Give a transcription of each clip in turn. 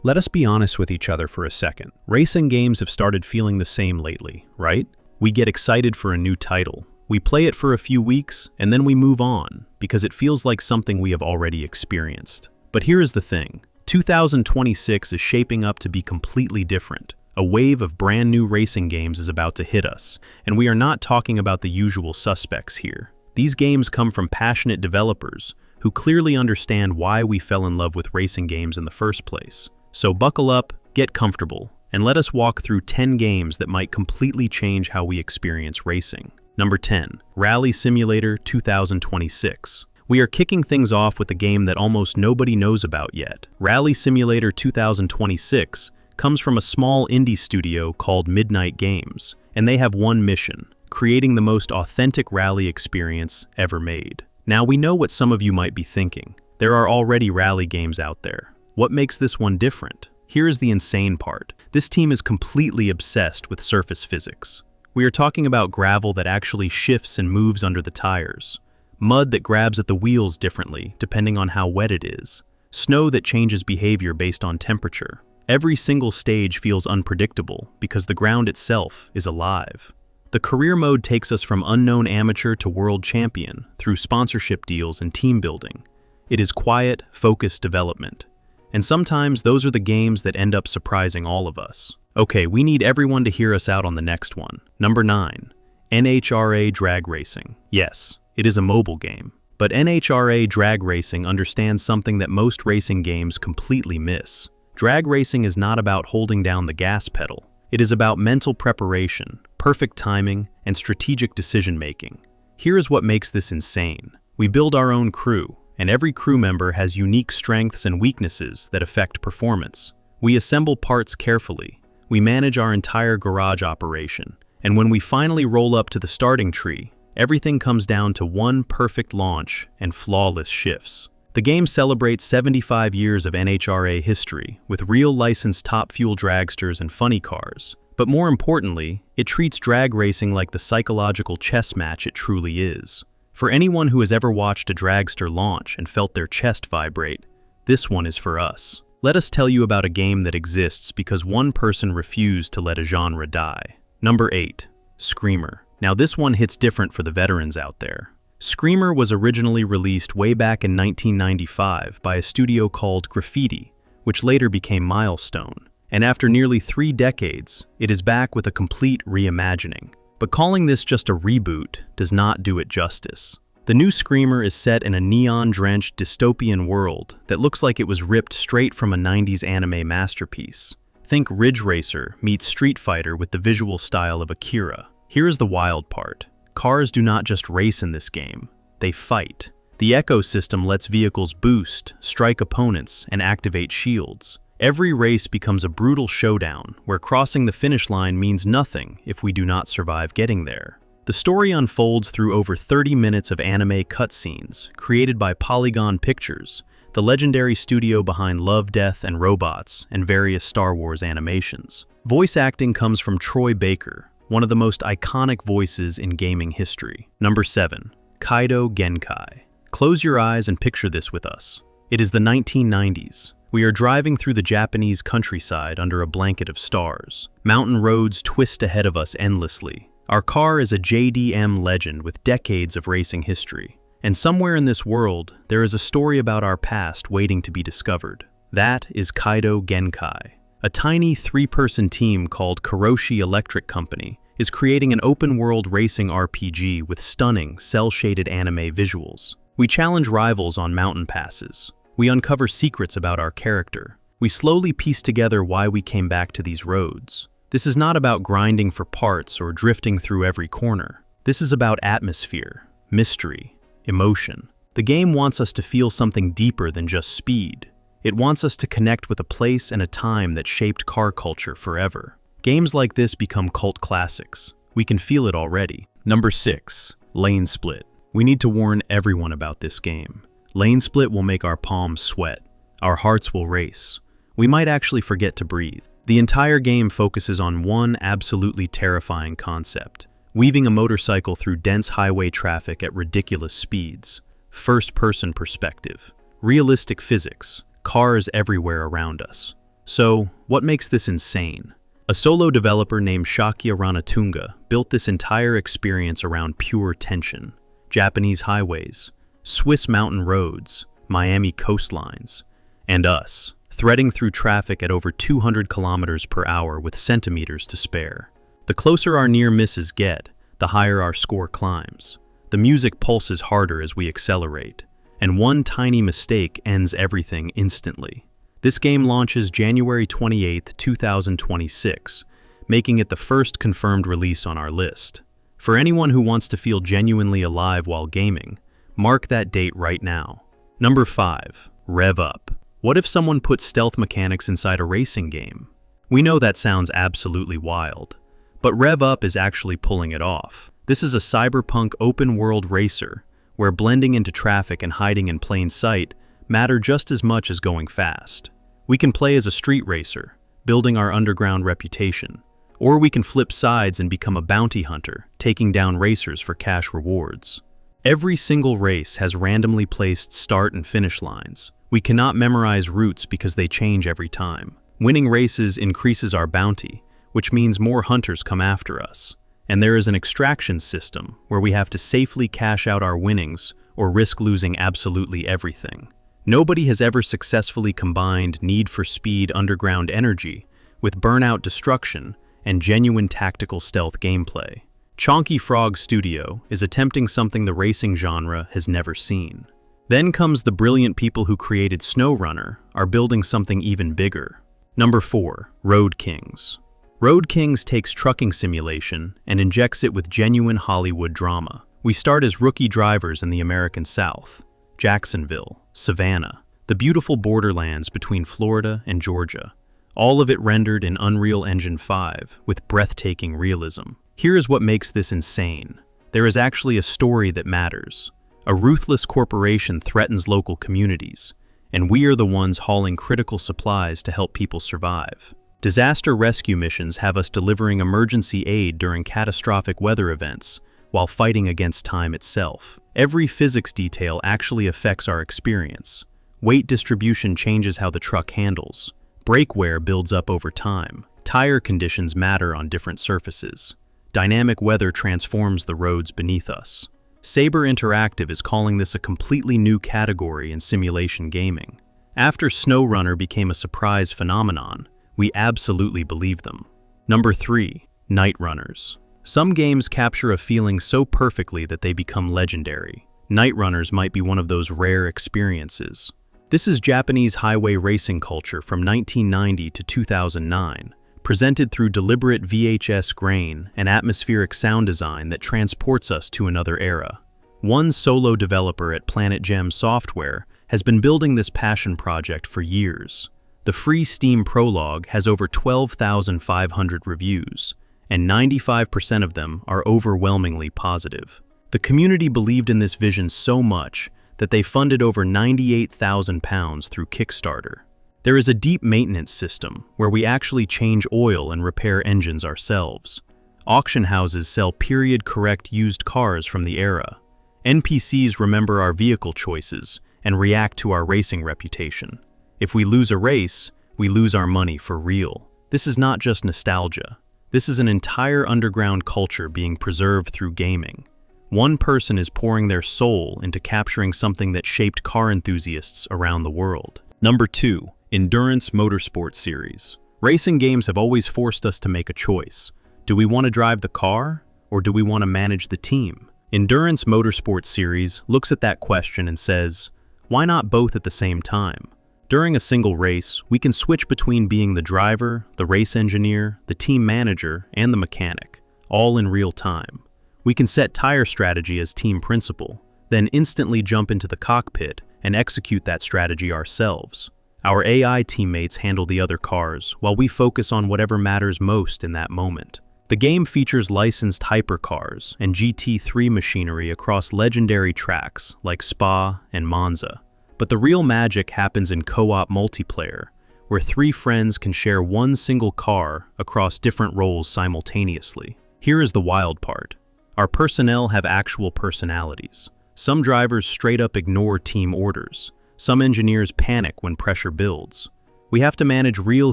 Let us be honest with each other for a second. Racing games have started feeling the same lately, right? We get excited for a new title. We play it for a few weeks, and then we move on, because it feels like something we have already experienced. But here is the thing. 2026 is shaping up to be completely different. A wave of brand new racing games is about to hit us, and we are not talking about the usual suspects here. These games come from passionate developers who clearly understand why we fell in love with racing games in the first place. So buckle up, get comfortable, and let us walk through 10 games that might completely change how we experience racing. Number 10, Rally Simulator 2026. We are kicking things off with a game that almost nobody knows about yet. Rally Simulator 2026 comes from a small indie studio called Midnight Games, and they have one mission: creating the most authentic rally experience ever made. Now, we know what some of you might be thinking. There are already rally games out there. What makes this one different? Here is the insane part. This team is completely obsessed with surface physics. We are talking about gravel that actually shifts and moves under the tires, mud that grabs at the wheels differently depending on how wet it is, snow that changes behavior based on temperature. Every single stage feels unpredictable because the ground itself is alive. The career mode takes us from unknown amateur to world champion through sponsorship deals and team building. It is quiet, focused development. And sometimes those are the games that end up surprising all of us. Okay, we need everyone to hear us out on the next one. Number 9, NHRA Drag Racing. Yes, it is a mobile game, but NHRA Drag Racing understands something that most racing games completely miss. Drag racing is not about holding down the gas pedal. It is about mental preparation, perfect timing, and strategic decision-making. Here is what makes this insane. We build our own crew, and every crew member has unique strengths and weaknesses that affect performance. We assemble parts carefully. We manage our entire garage operation. And when we finally roll up to the starting tree, everything comes down to one perfect launch and flawless shifts. The game celebrates 75 years of NHRA history with real licensed top fuel dragsters and funny cars. But more importantly, it treats drag racing like the psychological chess match it truly is. For anyone who has ever watched a dragster launch and felt their chest vibrate, this one is for us. Let us tell you about a game that exists because one person refused to let a genre die. Number 8, Screamer. Now this one hits different for the veterans out there. Screamer was originally released way back in 1995 by a studio called Graffiti, which later became Milestone. And after nearly 3 decades, it is back with a complete reimagining. But calling this just a reboot does not do it justice. The new Screamer is set in a neon-drenched dystopian world that looks like it was ripped straight from a 90s anime masterpiece. Think Ridge Racer meets Street Fighter with the visual style of Akira. Here is the wild part. Cars do not just race in this game, they fight. The ecosystem lets vehicles boost, strike opponents, and activate shields. Every race becomes a brutal showdown where crossing the finish line means nothing if we do not survive getting there. The story unfolds through over 30 minutes of anime cutscenes created by Polygon Pictures, the legendary studio behind Love, Death, and Robots and various Star Wars animations. Voice acting comes from Troy Baker, one of the most iconic voices in gaming history. Number 7, Kaido Genkai. Close your eyes and picture this with us. It is the 1990s. We are driving through the Japanese countryside under a blanket of stars. Mountain roads twist ahead of us endlessly. Our car is a JDM legend with decades of racing history. And somewhere in this world, there is a story about our past waiting to be discovered. That is Kaido Genkai. A tiny 3-person team called Kuroshi Electric Company is creating an open-world racing RPG with stunning, cel-shaded anime visuals. We challenge rivals on mountain passes. We uncover secrets about our character. We slowly piece together why we came back to these roads. This is not about grinding for parts or drifting through every corner. This is about atmosphere, mystery, emotion. The game wants us to feel something deeper than just speed. It wants us to connect with a place and a time that shaped car culture forever. Games like this become cult classics. We can feel it already. Number 6, Lane Split. We need to warn everyone about this game. Lane Split will make our palms sweat. Our hearts will race. We might actually forget to breathe. The entire game focuses on one absolutely terrifying concept: weaving a motorcycle through dense highway traffic at ridiculous speeds. First-person perspective, realistic physics, cars everywhere around us. So, what makes this insane? A solo developer named Shakya Ranatunga built this entire experience around pure tension. Japanese highways, Swiss mountain roads, Miami coastlines, and us, threading through traffic at over 200 kilometers per hour with centimeters to spare. The closer our near misses get, the higher our score climbs. The music pulses harder as we accelerate, and one tiny mistake ends everything instantly. This game launches January 28, 2026, making it the first confirmed release on our list. For anyone who wants to feel genuinely alive while gaming, mark that date right now. Number 5. Rev Up. What if someone put stealth mechanics inside a racing game? We know that sounds absolutely wild, but Rev Up is actually pulling it off. This is a cyberpunk open-world racer, where blending into traffic and hiding in plain sight matter just as much as going fast. We can play as a street racer, building our underground reputation, or we can flip sides and become a bounty hunter, taking down racers for cash rewards. Every single race has randomly placed start and finish lines. We cannot memorize routes because they change every time. Winning races increases our bounty, which means more hunters come after us. And there is an extraction system where we have to safely cash out our winnings or risk losing absolutely everything. Nobody has ever successfully combined Need for Speed underground energy with burnout destruction and genuine tactical stealth gameplay. Chonky Frog Studio is attempting something the racing genre has never seen. Then comes the brilliant people who created SnowRunner are building something even bigger. Number 4. Road Kings. Road Kings takes trucking simulation and injects it with genuine Hollywood drama. We start as rookie drivers in the American South, Jacksonville, Savannah, the beautiful borderlands between Florida and Georgia, all of it rendered in Unreal Engine 5 with breathtaking realism. Here is what makes this insane. There is actually a story that matters. A ruthless corporation threatens local communities, and we are the ones hauling critical supplies to help people survive. Disaster rescue missions have us delivering emergency aid during catastrophic weather events while fighting against time itself. Every physics detail actually affects our experience. Weight distribution changes how the truck handles. Brake wear builds up over time. Tire conditions matter on different surfaces. Dynamic weather transforms the roads beneath us. Saber Interactive is calling this a completely new category in simulation gaming. After SnowRunner became a surprise phenomenon, we absolutely believe them. Number 3. Night Runners. Some games capture a feeling so perfectly that they become legendary. Night Runners might be one of those rare experiences. This is Japanese highway racing culture from 1990 to 2009, presented through deliberate VHS grain and atmospheric sound design that transports us to another era. One solo developer at Planet Gem Software has been building this passion project for years. The free Steam prologue has over 12,500 reviews, and 95% of them are overwhelmingly positive. The community believed in this vision so much that they funded over £98,000 through Kickstarter. There is a deep maintenance system where we actually change oil and repair engines ourselves. Auction houses sell period-correct used cars from the era. NPCs remember our vehicle choices and react to our racing reputation. If we lose a race, we lose our money for real. This is not just nostalgia. This is an entire underground culture being preserved through gaming. One person is pouring their soul into capturing something that shaped car enthusiasts around the world. Number 2. Endurance Motorsport Series. Racing games have always forced us to make a choice. Do we want to drive the car, or do we want to manage the team? Endurance Motorsport Series looks at that question and says, why not both at the same time? During a single race, we can switch between being the driver, the race engineer, the team manager, and the mechanic, all in real time. We can set tire strategy as team principal, then instantly jump into the cockpit and execute that strategy ourselves. Our AI teammates handle the other cars, while we focus on whatever matters most in that moment. The game features licensed hypercars and GT3 machinery across legendary tracks like Spa and Monza. But the real magic happens in co-op multiplayer, where 3 friends can share one single car across different roles simultaneously. Here is the wild part. Our personnel have actual personalities. Some drivers straight up ignore team orders. Some engineers panic when pressure builds. We have to manage real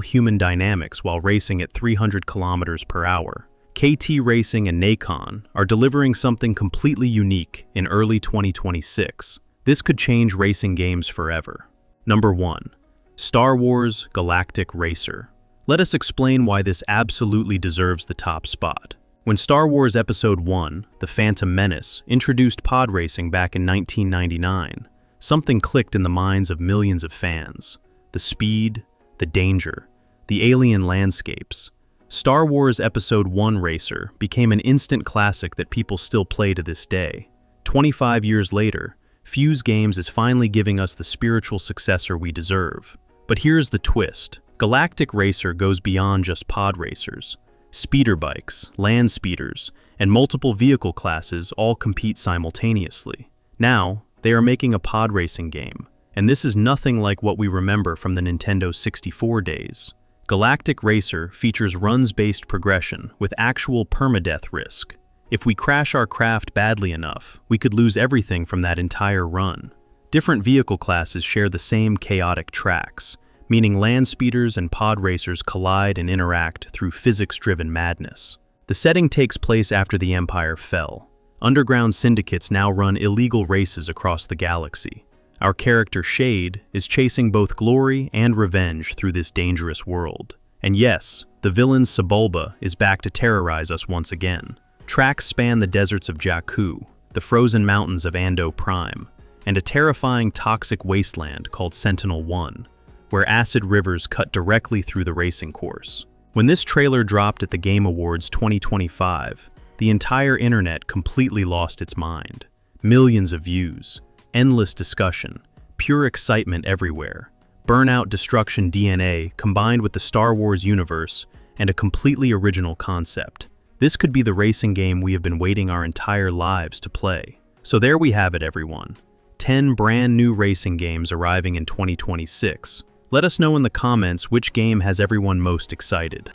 human dynamics while racing at 300 kilometers per hour. KT Racing and Nacon are delivering something completely unique in early 2026. This could change racing games forever. Number 1. Star Wars Galactic Racer. Let us explain why this absolutely deserves the top spot. When Star Wars Episode 1, The Phantom Menace, introduced pod racing back in 1999, something clicked in the minds of millions of fans. The speed, the danger, the alien landscapes. Star Wars Episode 1 Racer became an instant classic that people still play to this day. 25 years later, Fuse Games is finally giving us the spiritual successor we deserve. But here's the twist. Galactic Racer goes beyond just pod racers. Speeder bikes, land speeders, and multiple vehicle classes all compete simultaneously. Now, they are making a pod racing game, and this is nothing like what we remember from the Nintendo 64 days. Galactic Racer features runs-based progression with actual permadeath risk. If we crash our craft badly enough, we could lose everything from that entire run. Different vehicle classes share the same chaotic tracks, meaning land speeders and pod racers collide and interact through physics-driven madness. The setting takes place after the Empire fell. Underground syndicates now run illegal races across the galaxy. Our character Shade is chasing both glory and revenge through this dangerous world. And yes, the villain Sebulba is back to terrorize us once again. Tracks span the deserts of Jakku, the frozen mountains of Ando Prime, and a terrifying toxic wasteland called Sentinel-1, where acid rivers cut directly through the racing course. When this trailer dropped at the Game Awards 2025, the entire internet completely lost its mind. Millions of views, endless discussion, pure excitement everywhere, Burnout Destruction DNA combined with the Star Wars universe and a completely original concept. This could be the racing game we have been waiting our entire lives to play. So there we have it, everyone. 10 brand new racing games arriving in 2026. Let us know in the comments which game has everyone most excited.